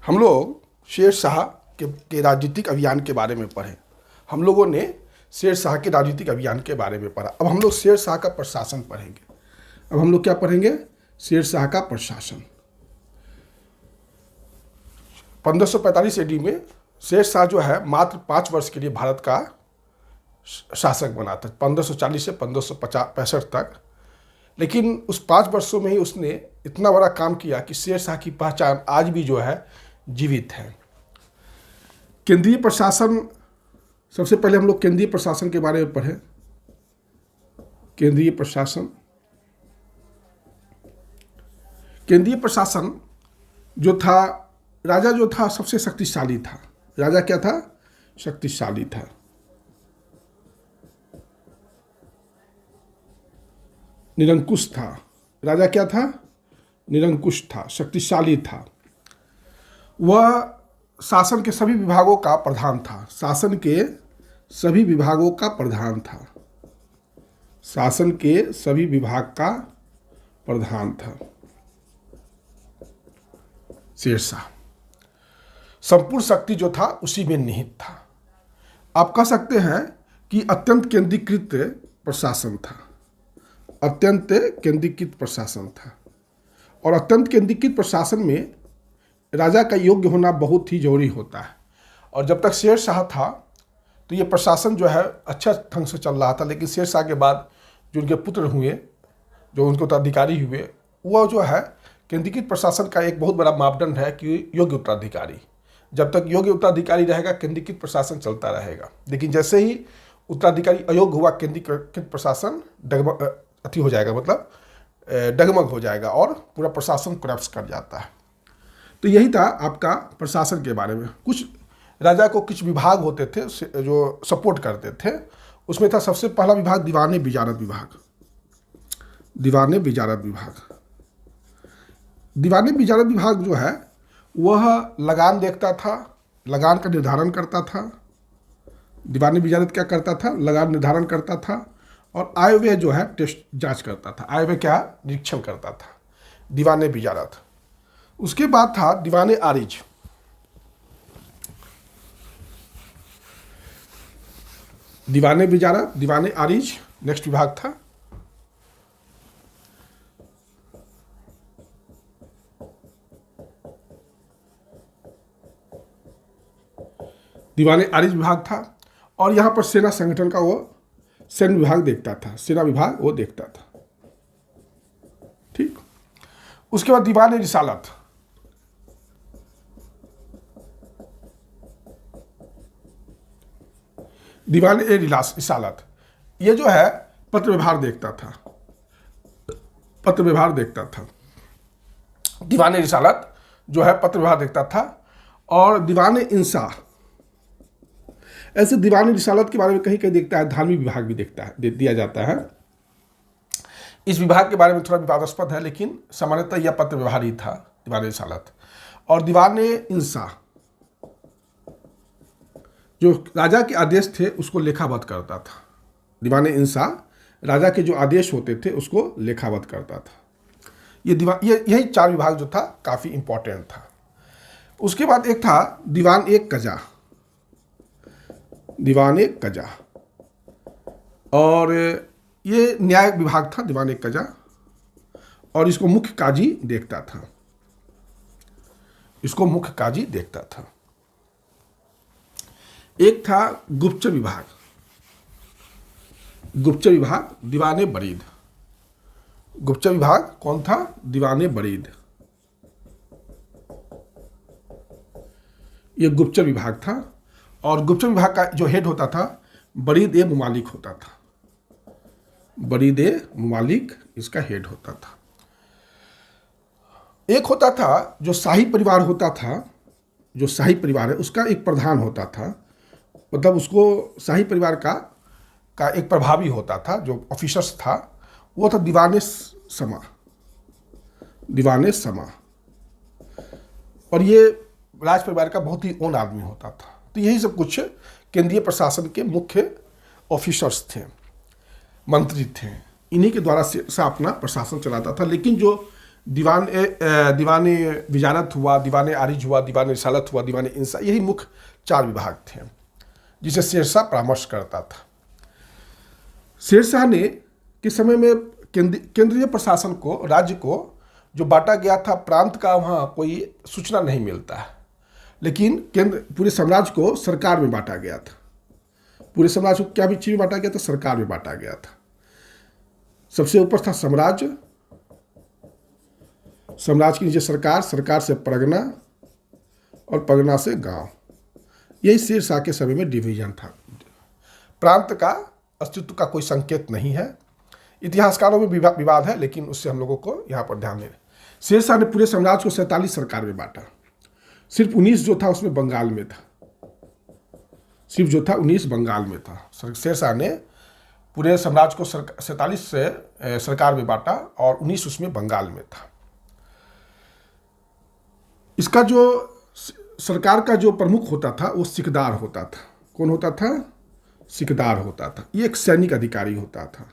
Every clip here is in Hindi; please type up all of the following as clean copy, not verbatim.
हम लोग शेर शाह के राजनीतिक अभियान के बारे में पढ़े। हम लोगों ने शेर शाह के राजनीतिक अभियान के बारे में पढ़ा। अब हम लोग शेर शाह का प्रशासन पढ़ेंगे। अब हम लोग क्या पढ़ेंगे? शेर शाह का प्रशासन। 1545 ईस्वी में शेर शाह जो है मात्र 5 वर्ष के लिए भारत का शासक बना था, 1540 से 1565 तक। लेकिन उस 5 वर्षों में ही उसने इतना बड़ा काम किया कि शेर शाह की पहचान आज भी जो है जीवित है। केंद्रीय प्रशासन, सबसे पहले हम लोग केंद्रीय प्रशासन के बारे में पढ़े। केंद्रीय प्रशासन, केंद्रीय प्रशासन जो था, राजा जो था सबसे शक्तिशाली था। राजा क्या था? शक्तिशाली था। निरंकुश था। राजा क्या था? निरंकुश था, शक्तिशाली था। वह शासन के सभी विभागों का प्रधान था। शासन के सभी विभागों का प्रधान था। शासन के सभी विभाग का प्रधान था शेर शाह। संपूर्ण शक्ति जो था उसी में निहित था। आप कह सकते हैं कि अत्यंत केंद्रीकृत प्रशासन था। अत्यंत केंद्रीकृत प्रशासन था। और अत्यंत केंद्रीकृत प्रशासन में राजा का योग्य होना बहुत ही जरूरी होता है। और जब तक शेर शाह था तो ये प्रशासन जो है अच्छा ढंग से चल रहा था। लेकिन शेर शाह के बाद जो उनके पुत्र हुए, जो उनके उत्तराधिकारी हुए, वह जो है केंद्रीकृत प्रशासन का एक बहुत बड़ा मापदंड है कि योग्य उत्तराधिकारी। जब तक योग्य उत्तराधिकारी रहेगा केंद्रीकृत प्रशासन चलता रहेगा। लेकिन जैसे ही उत्तराधिकारी अयोग्य हुआ, केंद्रीकृत प्रशासन अति हो जाएगा, मतलब डगमग हो जाएगा और पूरा प्रशासन कोलैप्स कर जाता है। तो यही था आपका प्रशासन के बारे में। कुछ राजा को कुछ विभाग होते थे जो सपोर्ट करते थे। उसमें था सबसे पहला विभाग दीवाने विजारत विभाग। दीवाने विजारत विभाग, दीवाने विजारत विभाग जो है वह लगान देखता था, लगान का निर्धारण करता था। दीवाने विजारत क्या करता था? लगान निर्धारण करता था। और आय व्यय जो है टेस्ट जांच करता था। आय व्यय क्या? निरीक्षण करता था। दीवाने विजारत। उसके बाद था दीवाने आरिज। दीवाने विजारत, दीवाने आरिज नेक्स्ट विभाग था। दीवाने आरिज विभाग था। और यहाँ पर सेना संगठन का वो सैन्य विभाग देखता था, सेना विभाग वो देखता था। ठीक। उसके बाद दीवाने रिसालत। दीवाने रिसालत ये जो है पत्र व्यवहार देखता था। पत्र व्यवहार देखता था। दीवाने रिसालत जो है पत्र व्यवहार देखता था। और दीवाने इंसा, ऐसे दीवाने रिसालत के बारे में कहीं कहीं देखता है, धार्मिक विभाग भी देखता है, दिया जाता है। इस विभाग के बारे में थोड़ा विवादास्पद है, लेकिन सामान्यतः यह पत्र व्यवहार ही था, दीवाने रिसालत। और दीवाने इंसा जो राजा के आदेश थे उसको लेखाबद्ध करता था। दीवाने इंसा राजा के जो आदेश होते थे उसको लेखाबद्ध करता था। यही 4 विभाग जो था काफ़ी इंपॉर्टेंट था। उसके बाद एक था दीवान एक कजा। दीवान एक कजा, और ये न्याय विभाग था दीवान एक कजा। और इसको मुख्य काजी देखता था। इसको मुख्य काजी देखता था। एक था गुप्तचर विभाग। गुप्तचर विभाग दीवाने बरीद। गुप्तचर विभाग कौन था? दीवाने बरीद। ये गुप्तचर विभाग था। और गुप्तचर विभाग का जो हेड होता था बरीद ए मुमालिक होता था। बरीद ए मुमालिक इसका हेड होता था। एक होता था जो शाही परिवार होता था, जो शाही परिवार है उसका एक प्रधान होता था, मतलब उसको शाही परिवार का एक प्रभावी होता था, जो ऑफिसर्स था, वो था दीवाने समा। दीवाने समा। और ये राज परिवार का बहुत ही ओन आदमी होता था। तो यही सब कुछ केंद्रीय प्रशासन के मुख्य ऑफिसर्स थे, मंत्री थे। इन्हीं के द्वारा से अपना प्रशासन चलाता था। लेकिन जो दीवाने विजारत हुआ, दीवाने आरिज हुआ, दीवाने रिसालत हुआ, दीवाने इंसा, यही मुख्य 4 विभाग थे जिसे शेरशाह परामर्श करता था। शेरशाह ने के समय में केंद्रीय प्रशासन को, राज्य को जो बांटा गया था प्रांत का, वहाँ कोई सूचना नहीं मिलता है, लेकिन पूरे साम्राज्य को सरकार में बांटा गया था। पूरे साम्राज्य को क्या भी चीज में बांटा गया था? सरकार में बांटा गया था। सबसे ऊपर था साम्राज्य, साम्राज्य के नीचे सरकार, सरकार से परगना और परगना से गांव। यही शेरशाह के समय में डिवीजन था। प्रांत का अस्तित्व का कोई संकेत नहीं है, इतिहासकारों में विवाद है, लेकिन उससे हम लोगों को यहाँ पर ध्यान दें। शेरशाह ने पूरे साम्राज्य को 47 सरकार में बांटा। सिर्फ 19 जो था उसमें बंगाल में था, सिर्फ जो था 19 बंगाल में था। शेरशाह ने पूरे साम्राज्य को 47 से सरकार में बांटा और 19 उसमें बंगाल में था। इसका जो सरकार का जो प्रमुख होता था वो सिकदार होता था। कौन होता था? सिकदार होता था। ये एक सैनिक अधिकारी होता था,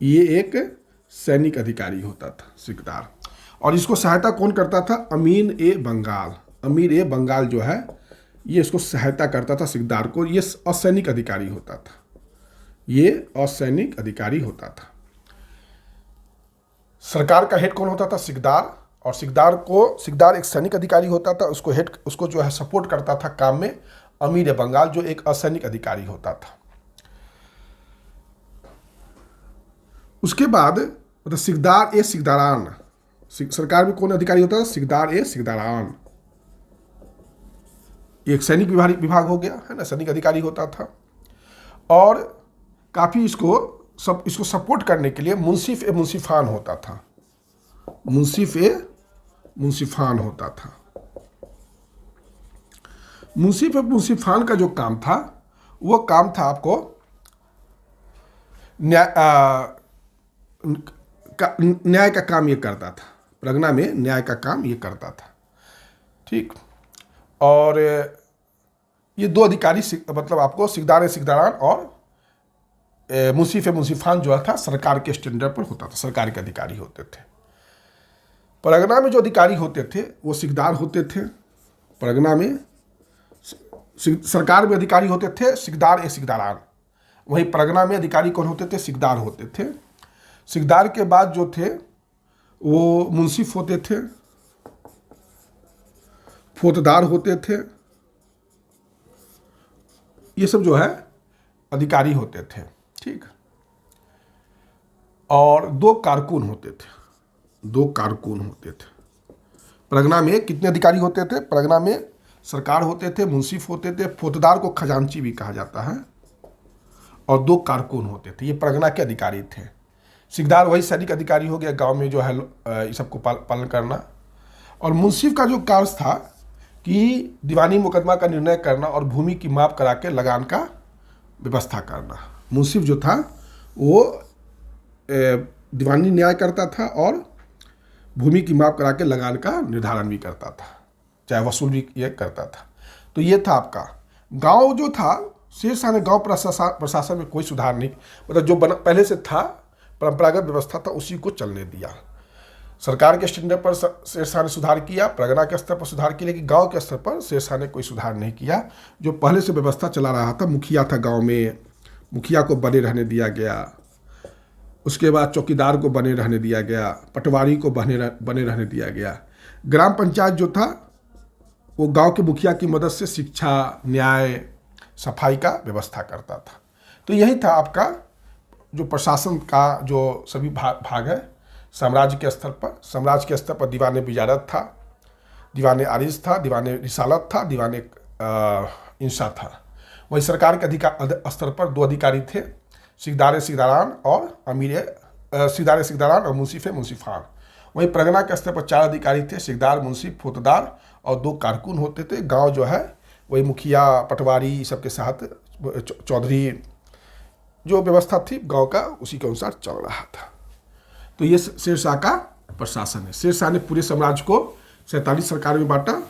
ये एक सैनिक अधिकारी होता था सिकदार। और इसको सहायता कौन करता था? अमीर ए बंगाल। अमीर ए बंगाल जो है ये इसको सहायता करता था सिकदार को। ये असैनिक अधिकारी होता था, ये असैनिक अधिकारी होता था। सरकार का हेड कौन होता था? सिकदार। और सिकदार एक सैनिक अधिकारी होता था। उसको जो है सपोर्ट करता था काम में अमीर ए बंगाल, जो एक असैनिक अधिकारी होता था। उसके बाद मतलब सिकदार ए सिकदारान। सरकार में कौन अधिकारी होता था? सिकदार ए सिकदारान। एक सैनिक विभाग हो गया है ना, सैनिक अधिकारी होता था। और काफी इसको सपोर्ट करने के लिए मुंसिफ ए मुंसिफान होता था। मुंसिफ ए मुंसिफान होता था। मुंसिफ ए मुंसिफान का जो काम था वो काम था आपको न्याय का काम ये करता था। परगना में न्याय का काम ये करता था, ठीक। और ये 2 अधिकारी मतलब आपको सिकदार ए सिकदारान और मुंसिफ ए मुंसिफान जो था सरकार के स्टैंडर्ड पर होता था, सरकार के अधिकारी होते थे। परगना में जो अधिकारी होते थे वो सिकदार होते थे। परगना में सरकार में अधिकारी होते थे सिकदार ए सिकदारान। वहीं परगना में अधिकारी कौन होते थे? सिकदार होते थे। सिकदार के बाद जो थे वो मुंसिफ होते थे, फौजदार होते थे। ये सब जो है अधिकारी होते थे, ठीक। और 2 कारकुन होते थे। 2 कारकुन होते थे। परगना में कितने अधिकारी होते थे? परगना में सरकार होते थे, मुंसिफ होते थे, फौजदार को खजांची भी कहा जाता है, और 2 कारकुन होते थे। ये परगना के अधिकारी थे। सिकदार वही सैनिक अधिकारी हो गया, गांव में जो है इस सबको पालन करना। और मुंसिफ का जो कार्य था कि दीवानी मुकदमा का निर्णय करना और भूमि की माप करा के लगान का व्यवस्था करना। मुंसिफ जो था वो दीवानी न्याय करता था और भूमि की माप करा के लगान का निर्धारण भी करता था, चाहे वसूल भी ये करता था। तो ये था आपका गांव जो था। शेरशाह ने गांव प्रशासन में कोई सुधार नहीं, मतलब जो पहले से था परंपरागत व्यवस्था था उसी को चलने दिया। सरकार के स्टैंडर्ड पर शेरशाह ने सुधार किया, परगना के स्तर पर सुधार किया, लेकिन गांव के स्तर पर शेरशाह ने कोई सुधार नहीं किया। जो पहले से व्यवस्था चला रहा था, मुखिया था गांव में, मुखिया को बने रहने दिया गया। उसके बाद चौकीदार को बने रहने दिया गया, पटवारी को बने रहने दिया गया। ग्राम पंचायत जो था वो गांव के मुखिया की मदद से शिक्षा, न्याय, सफाई का व्यवस्था करता था। तो यही था आपका जो प्रशासन का जो सभी भाग है साम्राज्य के स्तर पर। साम्राज्य के स्तर पर दीवाने बिजारत था, दीवाने आरिज था, दीवाने रिसालत था, दीवाने इंसा था। वही सरकार के स्तर पर 2 अधिकारी थे, सिकदार सिकदारान और सिकदार सिकदारान और मुंसिफ मुंसिफान। वहीं परगना के स्तर पर 4 अधिकारी थे, सिकदार, मुंसिफ, फौजदार और 2 कारकुन होते थे। गांव जो है वही मुखिया, पटवारी सबके साथ चौधरी, जो व्यवस्था थी गांव का उसी के अनुसार चल रहा था। तो ये शेरशाह का प्रशासन है। शेरशाह ने पूरे साम्राज्य को 47 सरकार में बांटा।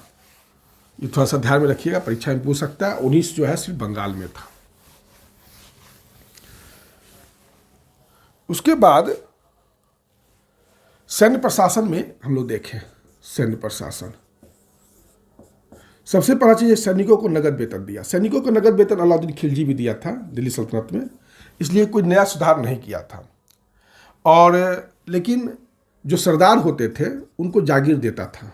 ये थोड़ा सा ध्यान में रखिएगा, परीक्षा में पूछ सकता है। 19 जो है सिर्फ बंगाल में था। उसके बाद सैन्य प्रशासन में हम लोग देखें, सैन्य प्रशासन सबसे पहला चीज सैनिकों को नगद वेतन दिया। सैनिकों को नगद वेतन अलाउद्दीन खिलजी भी दिया था दिल्ली सल्तनत में, इसलिए कोई नया सुधार नहीं किया था। और लेकिन जो सरदार होते थे उनको जागीर देता था,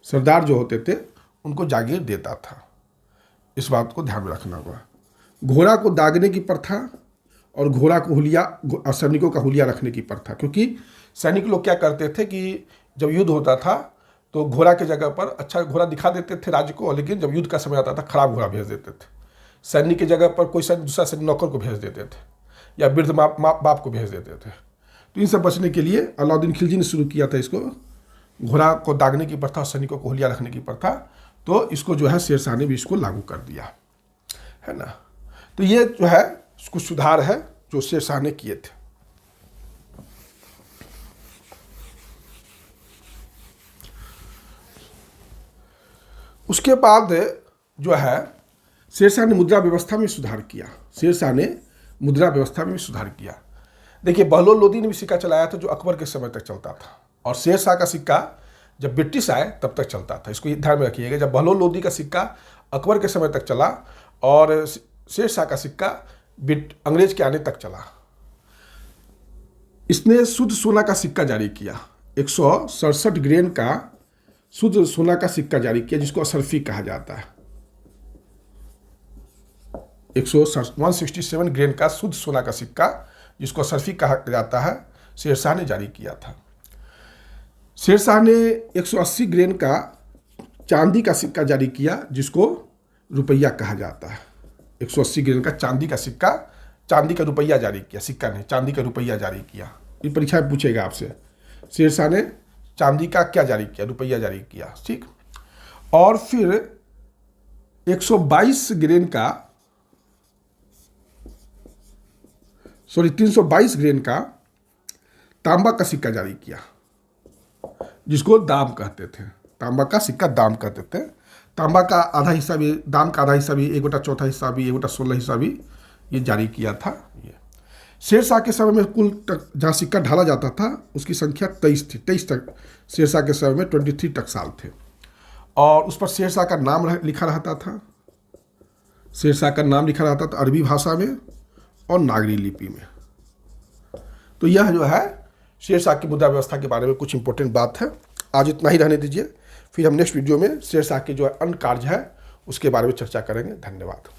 सरदार जो होते थे उनको जागीर देता था। इस बात को ध्यान में रखना होगा। घोड़ा को दागने की प्रथा और घोड़ा को हुलिया, सैनिकों का हुलिया रखने की प्रथा, क्योंकि सैनिक लोग क्या करते थे कि जब युद्ध होता था तो घोड़ा के जगह पर अच्छा घोड़ा दिखा देते थे राज्य को, लेकिन जब युद्ध का समय आता था खराब घोड़ा भेज देते थे। सैनिक की जगह पर कोई दूसरा सैनिक नौकर को भेज देते थे या वृद्ध बाप को भेज देते थे। तो इन सब बचने के लिए अलाउद्दीन खिलजी ने शुरू किया था इसको, घोड़ा को दागने की प्रथा और सैनिकों को हुलिया रखने की प्रथा। तो इसको जो है शेरशाह ने भी इसको लागू कर दिया है ना। तो ये जो है कुछ सुधार है जो शेरशाह ने किए थे। उसके बाद जो है शेरशाह ने मुद्रा व्यवस्था में सुधार किया। शेरशाह ने मुद्रा व्यवस्था में भी सुधार किया। देखिए बहलोल लोदी ने भी सिक्का चलाया था जो अकबर के समय तक चलता था, और शेरशाह का सिक्का जब ब्रिटिश आए तब तक चलता था। इसको ध्यान में रखिएगा, जब बहलोल लोदी का सिक्का अकबर के समय तक चला और शेरशाह का सिक्का अंग्रेज के आने तक चला। इसने शुद्ध सोना का सिक्का जारी किया, 167 ग्रेन का शुद्ध सोना का सिक्का जारी किया जिसको असरफी कहा जाता है। 167 ग्रेन का शुद्ध सोना का सिक्का जिसको असरफी कहा जाता है, शेरशाह ने जारी किया था। शेरशाह ने 180 ग्रेन का चांदी का सिक्का जारी किया जिसको रुपया कहा जाता है। 180 ग्रेन का चांदी का सिक्का, चांदी का रुपया जारी किया, सिक्का नहीं, चांदी का रुपया जारी किया। ये परीक्षा में पूछेगा आपसे, शेरशाह ने चांदी का क्या जारी किया, रुपया जारी किया, ठीक। और फिर 322 ग्रेन का तांबा का सिक्का जारी किया जिसको दाम कहते थे। तांबा का सिक्का दाम कहते थे। तांबा का आधा हिस्सा भी, दाम का आधा हिस्सा भी, 1/4 हिस्सा भी, 1/16 हिस्सा भी ये जारी किया था। ये शेरशाह के समय में कुल जहाँ सिक्का ढाला जाता था उसकी संख्या 23 थी। 23 तक शेरशाह के समय में 23 टकसाल थे, और उस पर शेरशाह का नाम लिखा रहता था। शेरशाह का नाम लिखा रहता था अरबी भाषा में और नागरी लिपि में। तो यह जो है शेरशाह की मुद्रा व्यवस्था के बारे में कुछ इंपॉर्टेंट बात है। आज इतना ही रहने दीजिए, फिर हम नेक्स्ट वीडियो में शेरशाह के जो अन्य कार्य है उसके बारे में चर्चा करेंगे। धन्यवाद।